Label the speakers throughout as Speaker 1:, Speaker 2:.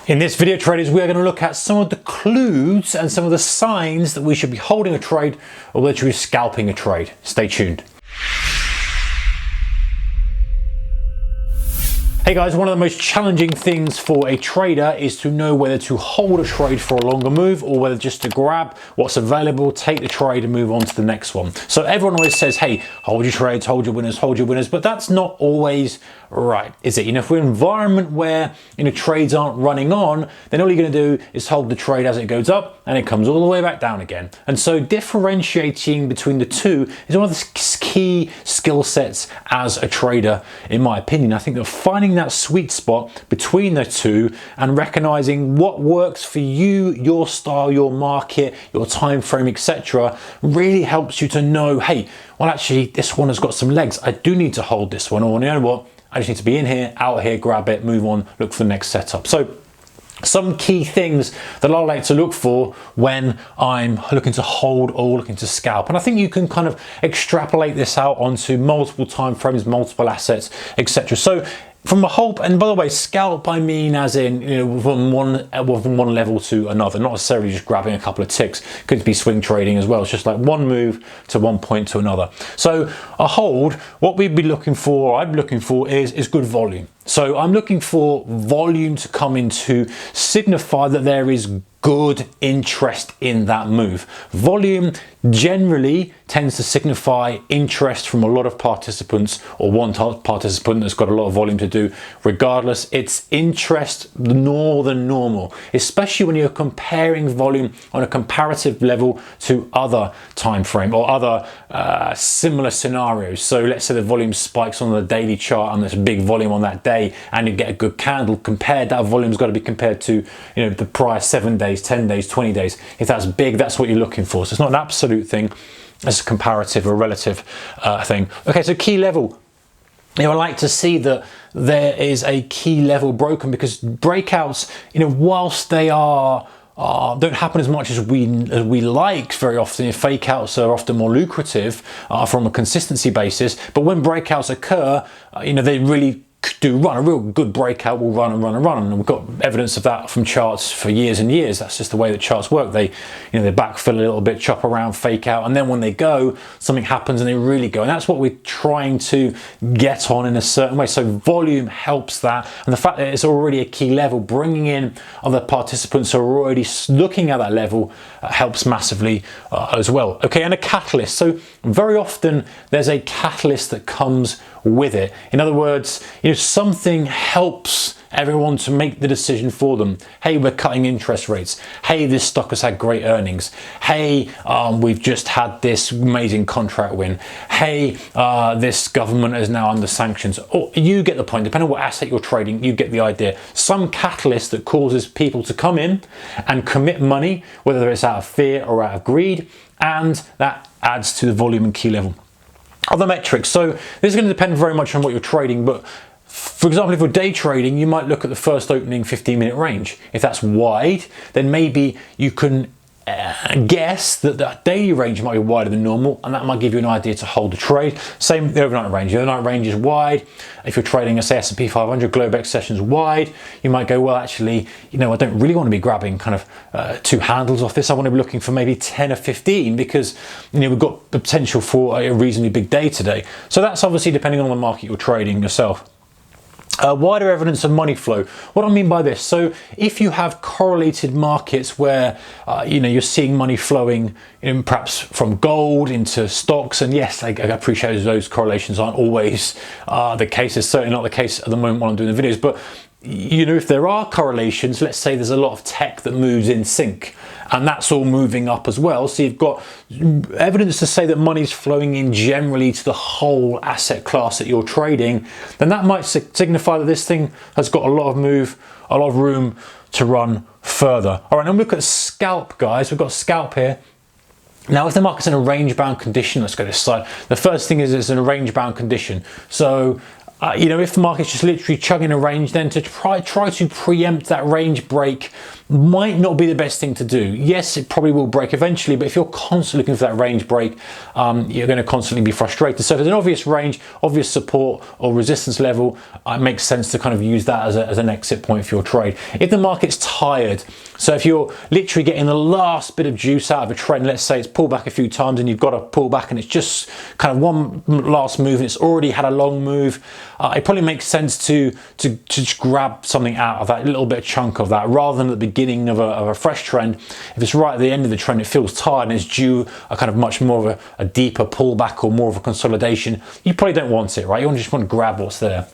Speaker 1: In this video, traders, we are going to look at some of the clues and some of the signs that we should be holding a trade or literally scalping a trade. Stay tuned. Hey guys, one of the most challenging things for a trader is to know whether to hold a trade for a longer move or whether just to grab what's available, take the trade and move on to the next one. So everyone always says, hey, hold your trades, hold your winners, but that's not always right, is it? If we're in an environment where trades aren't running on, then all you're going to do is hold the trade as it goes up and it comes all the way back down again. And so differentiating between the two is one of the key skill sets as a trader, in my opinion. I think that finding that sweet spot between the two and recognizing what works for you, your style, your market, your time frame, etc., really helps you to know, hey, well, actually, this one has got some legs. I do need to hold this one, or you know what? I just need to be in here, out here, grab it, move on, look for the next setup. So some key things that I like to look for when I'm looking to hold or looking to scalp. And I think you can kind of extrapolate this out onto multiple time frames, multiple assets, etc. So from a whole, and by the way, scalp, I mean as in, from one level to another, not necessarily just grabbing a couple of ticks. Could be swing trading as well. It's just like one move to one point to another. So a hold, what we'd be looking for, I'm looking for is good volume. So I'm looking for volume to come in to signify that there is good interest in that move. Volume generally tends to signify interest from a lot of participants, or one participant that's got a lot of volume to do. Regardless, it's interest more than normal, especially when you're comparing volume on a comparative level to other time frame or other similar scenarios. So let's say the volume spikes on the daily chart and there's a big volume on that day and you get a good candle compared. That volume's got to be compared to the prior 7 days, 10 days, 20 days. If that's big, that's what you're looking for. So it's not an absolute thing, it's a comparative or relative thing. Okay, so key level. I like to see that there is a key level broken, because breakouts, whilst they are don't happen as much as we like very often. Fake outs are often more lucrative from a consistency basis, but when breakouts occur, they really do run. A real good breakout will run and run and run, and we've got evidence of that from charts for years and years. That's just the way that charts work. They they backfill a little bit, chop around, fake out, and then when they go, something happens and they really go, and that's what we're trying to get on in a certain way. So volume helps that, and the fact that it's already a key level, bringing in other participants who are already looking at that level helps massively as well. Okay, and a catalyst. So very often there's a catalyst that comes with it. In other words, something helps everyone to make the decision for them. Hey, we're cutting interest rates. Hey, this stock has had great earnings. Hey, we've just had this amazing contract win. Hey, this government is now under sanctions. Or you get the point. Depending on what asset you're trading, you get the idea. Some catalyst that causes people to come in and commit money, whether it's out of fear or out of greed, and that adds to the volume and key level. Other metrics. So this is going to depend very much on what you're trading, but for example, if we're day trading, you might look at the first opening 15-minute range. If that's wide, then maybe you can guess that the daily range might be wider than normal, and that might give you an idea to hold the trade. Same the overnight range. The overnight range is wide. If you're trading a S&P 500 Globex sessions wide, you might go, well, actually, I don't really want to be grabbing kind of two handles off this. I want to be looking for maybe 10 or 15 because we've got the potential for a reasonably big day today. So that's obviously depending on the market you're trading yourself. Wider evidence of money flow. What do I mean by this? So if you have correlated markets where you're seeing money flowing perhaps from gold into stocks, and yes, I appreciate those correlations aren't always the case. It's certainly not the case at the moment while I'm doing the videos, but if there are correlations, let's say there's a lot of tech that moves in sync and that's all moving up as well, so you've got evidence to say that money's flowing in generally to the whole asset class that you're trading, then that might signify that this thing has got a lot of room to run further. All right, now look at scalp, guys. We've got scalp here. Now, if the market's in a range bound condition, let's go to this side. The first thing is it's in a range bound condition. So you know, if the market's just literally chugging a range, then to try to preempt that range break might not be the best thing to do. Yes, it probably will break eventually, but if you're constantly looking for that range break, you're going to constantly be frustrated. So if there's an obvious range, obvious support or resistance level, it makes sense to kind of use that as an exit point for your trade. If the market's tired, so if you're literally getting the last bit of juice out of a trend, let's say it's pulled back a few times and you've got to pull back and it's just kind of one last move and it's already had a long move, it probably makes sense to just grab something out of that little bit of chunk of that rather than at the beginning of a fresh trend. If it's right at the end of the trend, it feels tired and it's due a kind of much more of a deeper pullback or more of a consolidation, you probably don't want it, right? You just want to grab what's there.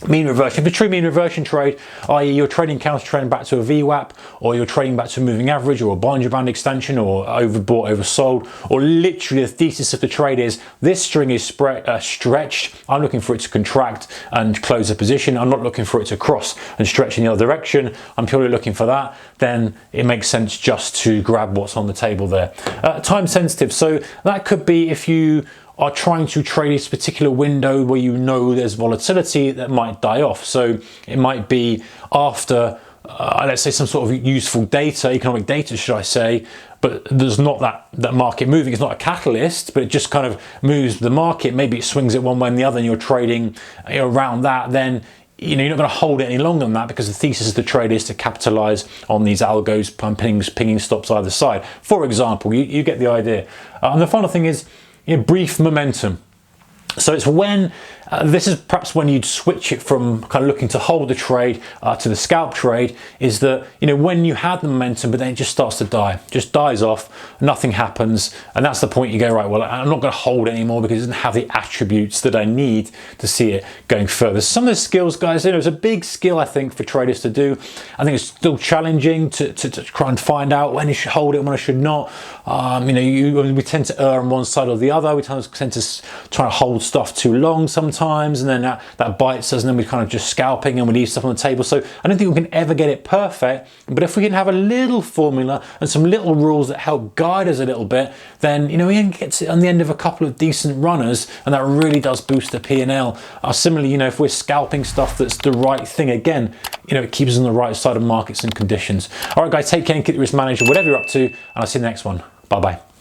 Speaker 1: Mean reversion. If a true mean reversion trade, i.e. you're trading counter trend back to a VWAP, or you're trading back to a moving average or a Bollinger Band extension, or overbought, oversold, or literally the thesis of the trade is this string is stretched, I'm looking for it to contract and close a position, I'm not looking for it to cross and stretch in the other direction, I'm purely looking for that, then it makes sense just to grab what's on the table there. Time sensitive, so that could be if you are trying to trade this particular window where you know there's volatility that might die off. So it might be after, let's say, some sort of useful data, economic data, should I say, but there's not that market moving. It's not a catalyst, but it just kind of moves the market. Maybe it swings it one way and the other and you're trading around that, then you're not going to hold it any longer than that because the thesis of the trade is to capitalize on these algos, pinging stops either side. For example, you get the idea. And the final thing is, brief momentum. So it's when, this is perhaps when you'd switch it from kind of looking to hold the trade to the scalp trade, is that, when you had the momentum, but then it just starts to die, just dies off, nothing happens. And that's the point you go, right, well, I'm not going to hold it anymore because it doesn't have the attributes that I need to see it going further. Some of the skills, guys, it's a big skill, I think, for traders to do. I think it's still challenging to try and find out when you should hold it and when I should not. We tend to err on one side or the other. We tend to try to hold stuff too long sometimes, and then that bites us, and then we kind of just scalping and we leave stuff on the table. So I don't think we can ever get it perfect, but if we can have a little formula and some little rules that help guide us a little bit, then we can get to on the end of a couple of decent runners, and that really does boost the P&L. Similarly, if we're scalping stuff that's the right thing, again, it keeps us on the right side of markets and conditions. All right, guys, take care and keep the risk manager, whatever you're up to, and I'll see you in the next one. Bye-bye.